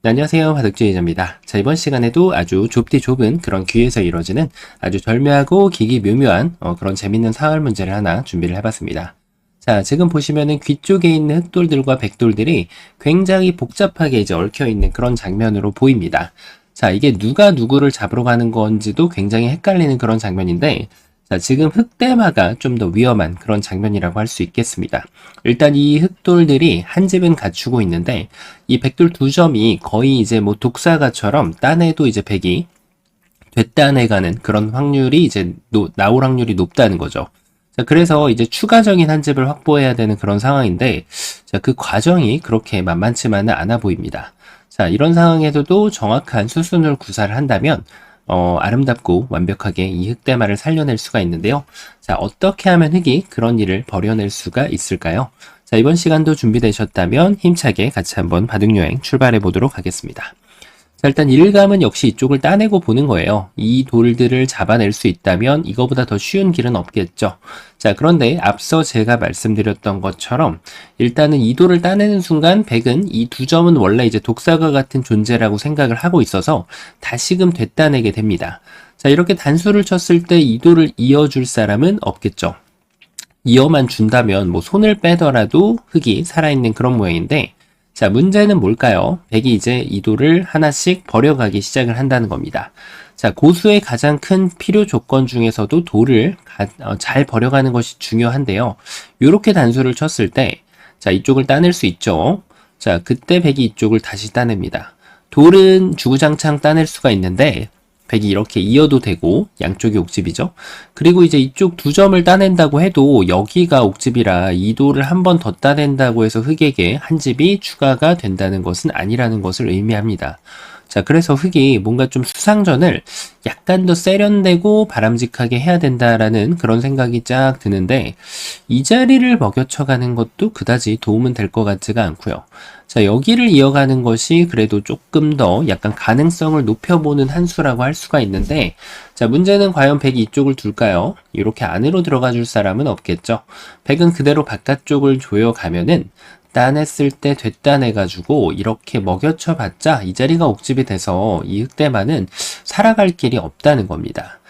네, 안녕하세요. 바둑주의자입니다. 자, 이번 시간에도 아주 좁디 좁은 그런 귀에서 이루어지는 아주 절묘하고 기기 묘묘한 그런 재밌는 사활 문제를 하나 준비를 해봤습니다. 자, 지금 보시면은 귀 쪽에 있는 흑돌들과 백돌들이 굉장히 복잡하게 이제 얽혀있는 그런 장면으로 보입니다. 자, 이게 누가 누구를 잡으러 가는 건지도 굉장히 헷갈리는 그런 장면인데, 자, 지금 흑대마가 좀 더 위험한 그런 장면이라고 할 수 있겠습니다. 일단 이 흑돌들이 한 집은 갖추고 있는데, 이 백돌 두 점이 거의 이제 뭐 독사가처럼 딴에도 이제 백이 되따내가는 그런 확률이 이제 나올 확률이 높다는 거죠. 자, 그래서 이제 추가적인 한 집을 확보해야 되는 그런 상황인데, 자, 그 과정이 그렇게 만만치만은 않아 보입니다. 자, 이런 상황에서도 정확한 수순을 구사를 한다면, 아름답고 완벽하게 이 흑대마를 살려낼 수가 있는데요. 자, 어떻게 하면 흑이 그런 일을 벌여낼 수가 있을까요? 자, 이번 시간도 준비되셨다면 힘차게 같이 한번 바둑여행 출발해 보도록 하겠습니다. 자, 일단 일감은 역시 이쪽을 따내고 보는 거예요. 이 돌들을 잡아낼 수 있다면 이거보다 더 쉬운 길은 없겠죠. 자, 그런데 앞서 제가 말씀드렸던 것처럼 일단은 이 돌을 따내는 순간 백은 이 두 점은 원래 이제 독사과 같은 존재라고 생각을 하고 있어서 다시금 되따내게 됩니다. 자, 이렇게 단수를 쳤을 때 이 돌을 이어줄 사람은 없겠죠. 이어만 준다면 뭐 손을 빼더라도 흑이 살아있는 그런 모양인데, 자, 문제는 뭘까요? 백이 이제 이 돌을 하나씩 버려가기 시작을 한다는 겁니다. 자, 고수의 가장 큰 필요 조건 중에서도 돌을 잘 버려가는 것이 중요한데요. 이렇게 단수를 쳤을 때, 자, 이쪽을 따낼 수 있죠. 자, 그때 백이 이쪽을 다시 따냅니다. 돌은 주구장창 따낼 수가 있는데, 백이 이렇게 이어도 되고 양쪽이 옥집이죠. 그리고 이제 이쪽 두 점을 따낸다고 해도 여기가 옥집이라 이 돌을 한 번 더 따낸다고 해서 흑에게 한 집이 추가가 된다는 것은 아니라는 것을 의미합니다. 자, 그래서 흑이 뭔가 좀 수상전을 약간 더 세련되고 바람직하게 해야 된다라는 그런 생각이 쫙 드는데, 이 자리를 먹여쳐가는 것도 그다지 도움은 될 것 같지가 않고요. 자, 여기를 이어가는 것이 그래도 조금 더 약간 가능성을 높여보는 한 수라고 할 수가 있는데, 자, 문제는 과연 백이 이쪽을 둘까요? 이렇게 안으로 들어가 줄 사람은 없겠죠. 백은 그대로 바깥쪽을 조여가면은 따냈을 때 되따내가지고 이렇게 먹여쳐 봤자 이 자리가 옥집이 돼서 이 흑대마는 살아갈 길이 없다는 겁니다.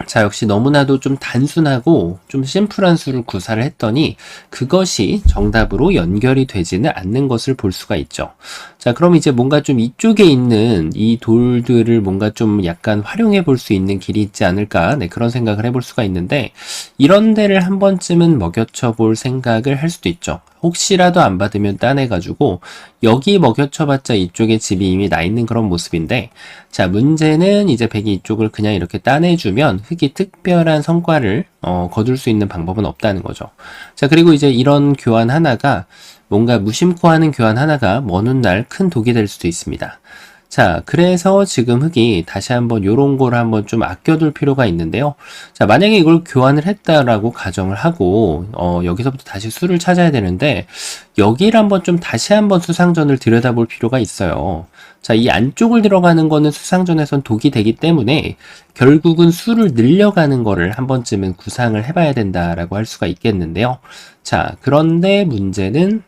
자, 역시 너무나도 좀 단순하고 좀 심플한 수를 구사를 했더니 그것이 정답으로 연결이 되지는 않는 것을 볼 수가 있죠. 자, 그럼 이제 뭔가 좀 이쪽에 있는 이 돌들을 뭔가 좀 약간 활용해 볼 수 있는 길이 있지 않을까? 네, 그런 생각을 해볼 수가 있는데, 이런 데를 한 번쯤은 먹여쳐 볼 생각을 할 수도 있죠. 혹시라도 안 받으면 따내가지고 여기 먹여쳐봤자 이쪽에 집이 이미 나 있는 그런 모습인데, 자, 문제는 이제 백이 이쪽을 그냥 이렇게 따내주면 흑이 특별한 성과를 거둘 수 있는 방법은 없다는 거죠. 자, 그리고 이제 이런 교환 하나가 뭔가 무심코 하는 교환 하나가 먼 훗날 큰 독이 될 수도 있습니다. 자, 그래서 지금 흑이 다시 한번 요런 거를 한번 좀 아껴둘 필요가 있는데요. 자, 만약에 이걸 교환을 했다라고 가정을 하고, 여기서부터 다시 수를 찾아야 되는데, 여기를 한번 좀 다시 한번 수상전을 들여다볼 필요가 있어요. 자, 이 안쪽을 들어가는 거는 수상전에선 독이 되기 때문에, 결국은 수를 늘려가는 거를 한 번쯤은 구상을 해봐야 된다라고 할 수가 있겠는데요. 자, 그런데 문제는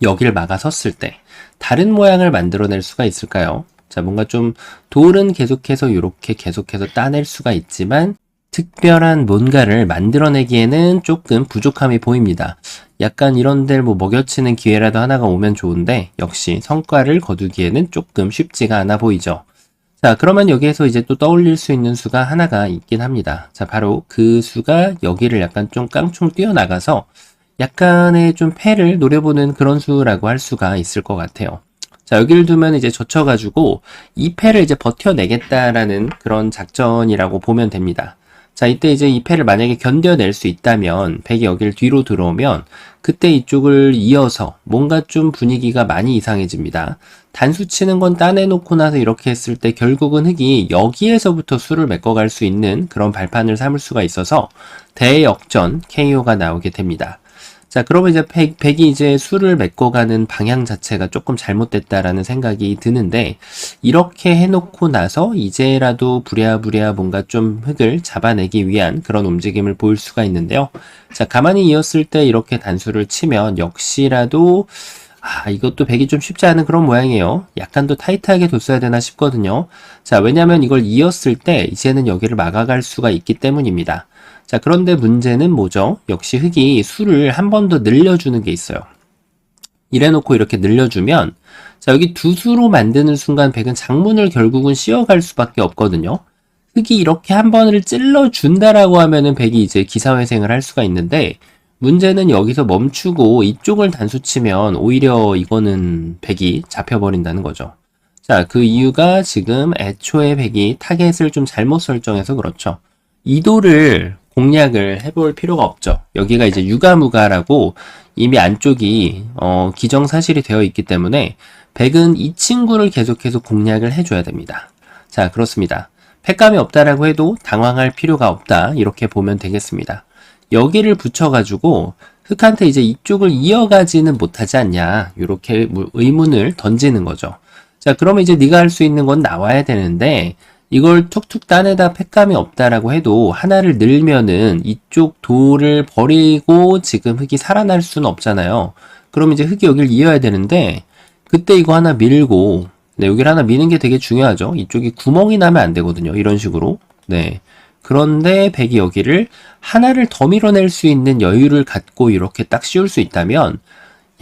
여기를 막아섰을 때, 다른 모양을 만들어낼 수가 있을까요? 자, 뭔가 좀 돌은 계속해서 이렇게 계속해서 따낼 수가 있지만 특별한 뭔가를 만들어내기에는 조금 부족함이 보입니다. 약간 이런 데를 뭐 먹여치는 기회라도 하나가 오면 좋은데 역시 성과를 거두기에는 조금 쉽지가 않아 보이죠. 자, 그러면 여기에서 이제 또 떠올릴 수 있는 수가 하나가 있긴 합니다. 자, 바로 그 수가 여기를 약간 좀 깡총 뛰어나가서 약간의 좀 패를 노려보는 그런 수라고 할 수가 있을 것 같아요. 자, 여기를 두면 이제 젖혀가지고 이 패를 이제 버텨내겠다라는 그런 작전이라고 보면 됩니다. 자, 이때 이제 이 패를 만약에 견뎌낼 수 있다면 백이 여기를 뒤로 들어오면 그때 이쪽을 이어서 뭔가 좀 분위기가 많이 이상해집니다. 단수 치는 건 따내놓고 나서 이렇게 했을 때 결국은 흑이 여기에서부터 수를 메꿔갈 수 있는 그런 발판을 삼을 수가 있어서 대역전 KO가 나오게 됩니다. 자, 그러면 이제 백이 이제 수를 메꿔가는 방향 자체가 조금 잘못됐다라는 생각이 드는데, 이렇게 해놓고 나서 이제라도 부랴부랴 뭔가 좀 흙을 잡아내기 위한 그런 움직임을 보일 수가 있는데요. 자, 가만히 이었을 때 이렇게 단수를 치면 역시라도 이것도 백이 좀 쉽지 않은 그런 모양이에요. 약간 더 타이트하게 뒀어야 되나 싶거든요. 자, 왜냐면 이걸 이었을 때 이제는 여기를 막아갈 수가 있기 때문입니다. 자, 그런데 문제는 뭐죠? 역시 흙이 수를 한 번 더 늘려주는 게 있어요. 이래놓고 이렇게 늘려주면, 자, 여기 두 수로 만드는 순간 백은 장문을 결국은 씌워갈 수밖에 없거든요. 흙이 이렇게 한 번을 찔러준다라고 하면은 백이 이제 기사회생을 할 수가 있는데, 문제는 여기서 멈추고 이쪽을 단수 치면 오히려 이거는 백이 잡혀버린다는 거죠. 자, 그 이유가 지금 애초에 백이 타겟을 좀 잘못 설정해서 그렇죠. 이도를 공략을 해볼 필요가 없죠. 여기가 이제 유가무가라고 이미 안쪽이 기정사실이 되어 있기 때문에 백은 이 친구를 계속해서 공략을 해줘야 됩니다. 자, 그렇습니다. 팩감이 없다라고 해도 당황할 필요가 없다, 이렇게 보면 되겠습니다. 여기를 붙여가지고 흑한테 이제 이쪽을 이어가지는 못하지 않냐, 이렇게 의문을 던지는 거죠. 자, 그러면 이제 네가 할 수 있는 건 나와야 되는데, 이걸 툭툭 따내다 팩감이 없다라고 해도 하나를 늘면은 이쪽 돌을 버리고 지금 흙이 살아날 수는 없잖아요. 그럼 이제 흙이 여기를 이어야 되는데, 그때 이거 하나 밀고, 네, 여기를 하나 미는 게 되게 중요하죠. 이쪽이 구멍이 나면 안 되거든요. 이런 식으로. 네. 그런데 백이 여기를 하나를 더 밀어낼 수 있는 여유를 갖고 이렇게 딱 씌울 수 있다면,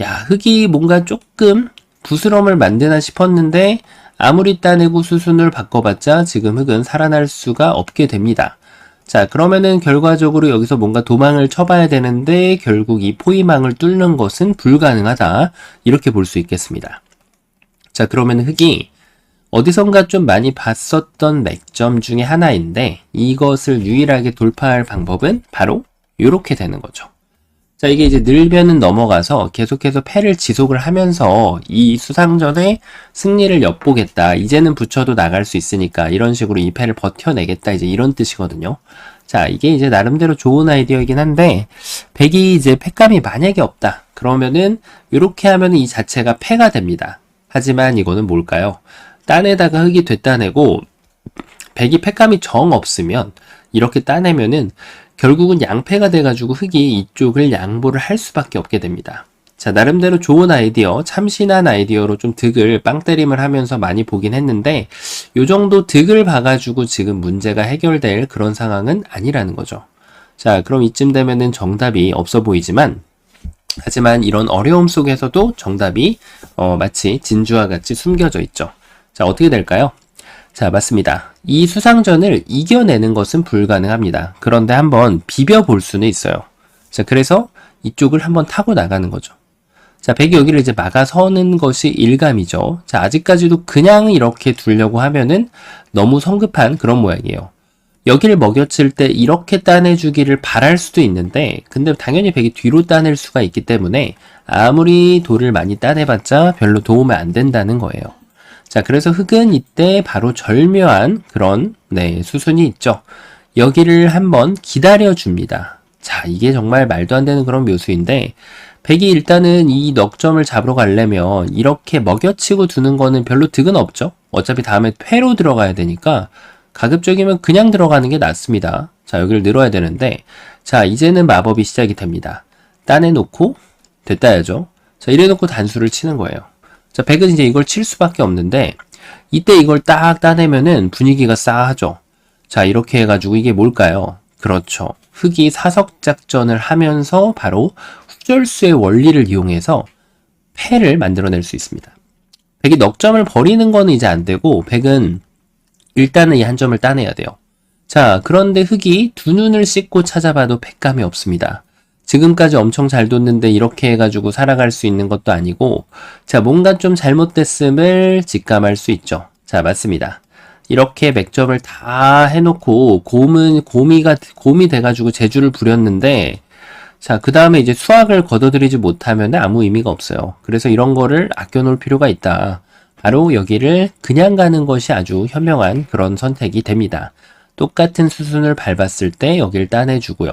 야, 흙이 뭔가 조금 부스럼을 만드나 싶었는데, 아무리 따내고 수순을 바꿔봤자 지금 흙은 살아날 수가 없게 됩니다. 자, 그러면은 결과적으로 여기서 뭔가 도망을 쳐봐야 되는데, 결국 이 포위망을 뚫는 것은 불가능하다, 이렇게 볼 수 있겠습니다. 자, 그러면 흙이 어디선가 좀 많이 봤었던 맥점 중에 하나인데, 이것을 유일하게 돌파할 방법은 바로 이렇게 되는 거죠. 자, 이게 이제 늘면은 넘어가서 계속해서 패를 지속을 하면서 이 수상전에 승리를 엿보겠다, 이제는 붙여도 나갈 수 있으니까 이런 식으로 이 패를 버텨내겠다, 이제 이런 뜻이거든요. 자, 이게 이제 나름대로 좋은 아이디어이긴 한데, 백이 이제 패감이 만약에 없다 그러면은 이렇게 하면은 이 자체가 패가 됩니다. 하지만 이거는 뭘까요? 따내다가 흙이 되따내고 백이 패감이 정 없으면 이렇게 따내면은 결국은 양패가 돼가지고 흙이 이쪽을 양보를 할 수밖에 없게 됩니다. 자, 나름대로 좋은 아이디어, 참신한 아이디어로 좀 득을 빵때림을 하면서 많이 보긴 했는데, 요 정도 득을 봐가지고 지금 문제가 해결될 그런 상황은 아니라는 거죠. 자, 그럼 이쯤 되면은 정답이 없어 보이지만, 하지만 이런 어려움 속에서도 정답이 마치 진주와 같이 숨겨져 있죠. 자, 어떻게 될까요? 자, 맞습니다. 이 수상전을 이겨내는 것은 불가능합니다. 그런데 한번 비벼볼 수는 있어요. 자, 그래서 이쪽을 한번 타고 나가는 거죠. 자, 백이 여기를 이제 막아서는 것이 일감이죠. 자, 아직까지도 그냥 이렇게 두려고 하면은 너무 성급한 그런 모양이에요. 여기를 먹여칠 때 이렇게 따내주기를 바랄 수도 있는데, 근데 당연히 백이 뒤로 따낼 수가 있기 때문에 아무리 돌을 많이 따내봤자 별로 도움이 안 된다는 거예요. 자, 그래서 흙은 이때 바로 절묘한 그런 수순이 있죠. 여기를 한번 기다려줍니다. 자, 이게 정말 말도 안 되는 그런 묘수인데, 백이 일단은 이 넉점을 잡으러 가려면 이렇게 먹여치고 두는 거는 별로 득은 없죠. 어차피 다음에 패로 들어가야 되니까 가급적이면 그냥 들어가는 게 낫습니다. 자, 여기를 늘어야 되는데, 자, 이제는 마법이 시작이 됩니다. 따내놓고 됐다야죠. 자, 이래놓고 단수를 치는 거예요. 자, 백은 이제 이걸 칠 수밖에 없는데, 이때 이걸 딱 따내면은 분위기가 싸하죠. 자, 이렇게 해가지고 이게 뭘까요? 그렇죠. 흙이 사석작전을 하면서 바로 후절수의 원리를 이용해서 패를 만들어낼 수 있습니다. 백이 넉점을 버리는 거는 이제 안 되고, 백은 일단은 이 한 점을 따내야 돼요. 자, 그런데 흙이 두 눈을 씻고 찾아봐도 패감이 없습니다. 지금까지 엄청 잘 뒀는데 이렇게 해가지고 살아갈 수 있는 것도 아니고, 자, 뭔가 좀 잘못됐음을 직감할 수 있죠. 자, 맞습니다. 이렇게 맥점을 다 해놓고 곰이 돼가지고 재주를 부렸는데, 자, 그 다음에 이제 수확을 거둬들이지 못하면 아무 의미가 없어요. 그래서 이런 거를 아껴놓을 필요가 있다. 바로 여기를 그냥 가는 것이 아주 현명한 그런 선택이 됩니다. 똑같은 수순을 밟았을 때 여기를 따내주고요.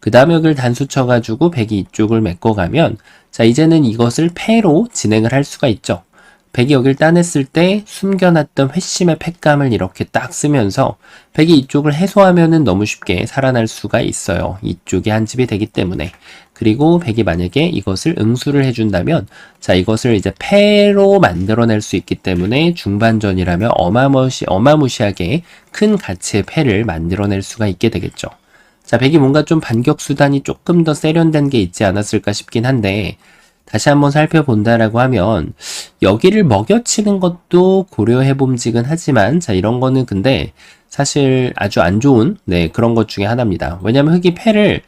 그 다음에 여기를 단수 쳐가지고 백이 이쪽을 메꿔가면, 자, 이제는 이것을 패로 진행을 할 수가 있죠. 백이 여기를 따냈을 때 숨겨놨던 회심의 패감을 이렇게 딱 쓰면서 백이 이쪽을 해소하면은 너무 쉽게 살아날 수가 있어요. 이쪽이 한 집이 되기 때문에. 그리고 백이 만약에 이것을 응수를 해준다면, 자, 이것을 이제 패로 만들어낼 수 있기 때문에 중반전이라면 어마무시하게 큰 가치의 패를 만들어낼 수가 있게 되겠죠. 자, 백이 뭔가 좀 반격 수단이 조금 더 세련된 게 있지 않았을까 싶긴 한데, 다시 한번 살펴본다라고 하면, 여기를 먹여치는 것도 고려해봄직은 하지만, 자, 이런 거는 근데 사실 아주 안 좋은, 그런 것 중에 하나입니다. 왜냐면 흑이 패를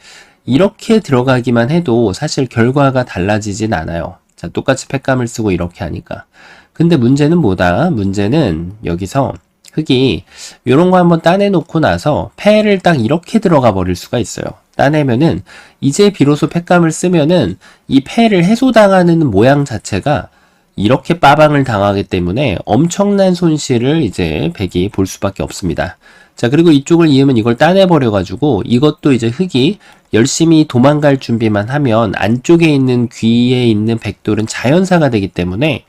이렇게 들어가기만 해도 사실 결과가 달라지진 않아요. 자, 똑같이 패감을 쓰고 이렇게 하니까. 근데 문제는 뭐다? 문제는 여기서 흑이 이런 거 한번 따내놓고 나서 패를 딱 이렇게 들어가 버릴 수가 있어요. 따내면은 이제 비로소 패감을 쓰면은 이 패를 해소당하는 모양 자체가 이렇게 빠방을 당하기 때문에 엄청난 손실을 이제 백이 볼 수밖에 없습니다. 자, 그리고 이쪽을 이으면 이걸 따내버려가지고 이것도 이제 흑이 열심히 도망갈 준비만 하면 안쪽에 있는 귀에 있는 백돌은 자연사가 되기 때문에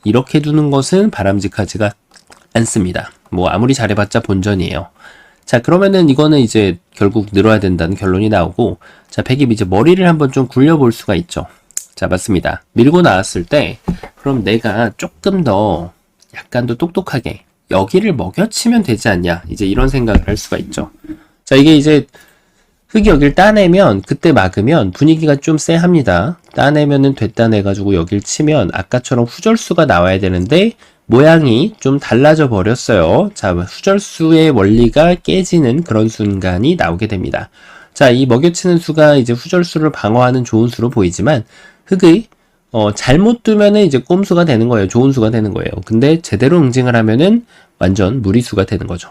이렇게 두는 것은 바람직하지가 않습니다. 뭐 아무리 잘해봤자 본전이에요. 자, 그러면은 이거는 이제 결국 늘어야 된다는 결론이 나오고, 자, 백이 이제 머리를 한번 좀 굴려볼 수가 있죠. 자, 맞습니다. 밀고 나왔을 때 그럼 내가 조금 더 약간 더 똑똑하게 여기를 먹여치면 되지 않냐, 이제 이런 생각을 할 수가 있죠. 자, 이게 이제 흑이 여기를 따내면 그때 막으면 분위기가 좀 쎄합니다. 따내면은 됐다 내가지고 여길 치면 아까처럼 후절수가 나와야 되는데 모양이 좀 달라져 버렸어요. 자, 후절수의 원리가 깨지는 그런 순간이 나오게 됩니다. 자, 이 먹여치는 수가 이제 후절수를 방어하는 좋은 수로 보이지만 흑의 잘못 두면은 이제 꼼수가 되는 거예요. 좋은 수가 되는 거예요. 근데 제대로 응징을 하면은 완전 무리수가 되는 거죠.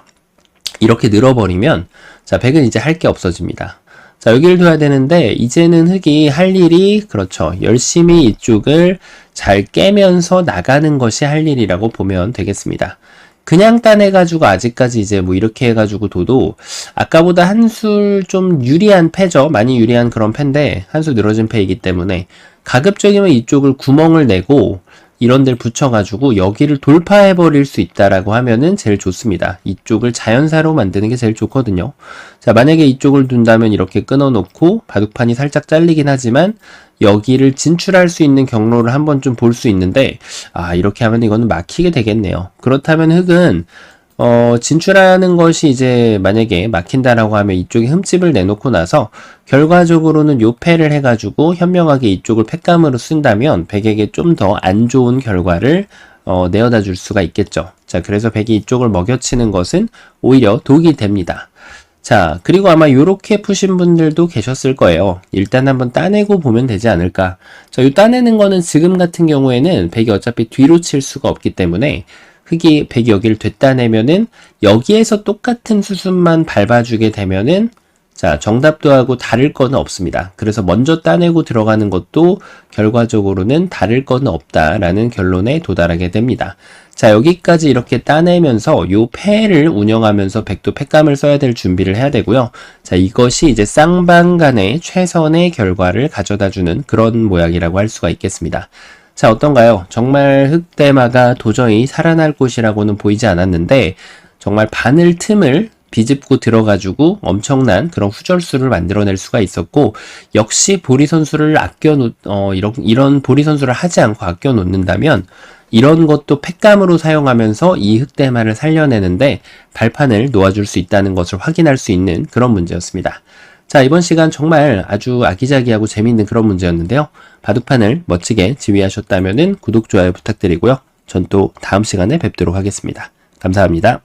이렇게 늘어버리면, 자, 백은 이제 할 게 없어집니다. 자, 여기를 둬야 되는데 이제는 흑이 할 일이, 그렇죠, 열심히 이쪽을 잘 깨면서 나가는 것이 할 일이라고 보면 되겠습니다. 그냥 따내가지고 아직까지 이제 뭐 이렇게 해가지고 둬도 아까보다 한술 좀 유리한 패죠. 많이 유리한 그런 패인데 한술 늘어진 패이기 때문에 가급적이면 이쪽을 구멍을 내고 이런 데를 붙여가지고 여기를 돌파해버릴 수 있다라고 하면은 제일 좋습니다. 이쪽을 자연사로 만드는 게 제일 좋거든요. 자, 만약에 이쪽을 둔다면 이렇게 끊어놓고 바둑판이 살짝 잘리긴 하지만 여기를 진출할 수 있는 경로를 한번 좀 볼 수 있는데, 아, 이렇게 하면 이거는 막히게 되겠네요. 그렇다면 흑은 진출하는 것이 이제 만약에 막힌다라고 하면 이쪽에 흠집을 내놓고 나서 결과적으로는 요 패를 해가지고 현명하게 이쪽을 패감으로 쓴다면 백에게 좀 더 안 좋은 결과를 내어다 줄 수가 있겠죠. 자, 그래서 백이 이쪽을 먹여치는 것은 오히려 독이 됩니다. 자, 그리고 아마 요렇게 푸신 분들도 계셨을 거예요. 일단 한번 따내고 보면 되지 않을까. 자, 요 따내는 거는 지금 같은 경우에는 백이 어차피 뒤로 칠 수가 없기 때문에 백이 여기를 됐다 내면은 여기에서 똑같은 수순만 밟아주게 되면은, 자, 정답도 하고 다를 거는 없습니다. 그래서 먼저 따내고 들어가는 것도 결과적으로는 다를 거는 없다라는 결론에 도달하게 됩니다. 자, 여기까지 이렇게 따내면서 요 패를 운영하면서 백도 패감을 써야 될 준비를 해야 되고요. 자, 이것이 이제 쌍방 간의 최선의 결과를 가져다주는 그런 모양이라고 할 수가 있겠습니다. 자, 어떤가요? 정말 흑대마가 도저히 살아날 곳이라고는 보이지 않았는데 정말 바늘 틈을 비집고 들어가지고 엄청난 그런 후절수를 만들어낼 수가 있었고, 역시 보리 선수를 이런 보리 선수를 하지 않고 아껴 놓는다면 이런 것도 팩감으로 사용하면서 이 흑대마를 살려내는데 발판을 놓아줄 수 있다는 것을 확인할 수 있는 그런 문제였습니다. 자, 이번 시간 정말 아주 아기자기하고 재미있는 그런 문제였는데요. 바둑판을 멋지게 지휘하셨다면 구독, 좋아요 부탁드리고요. 전 또 다음 시간에 뵙도록 하겠습니다. 감사합니다.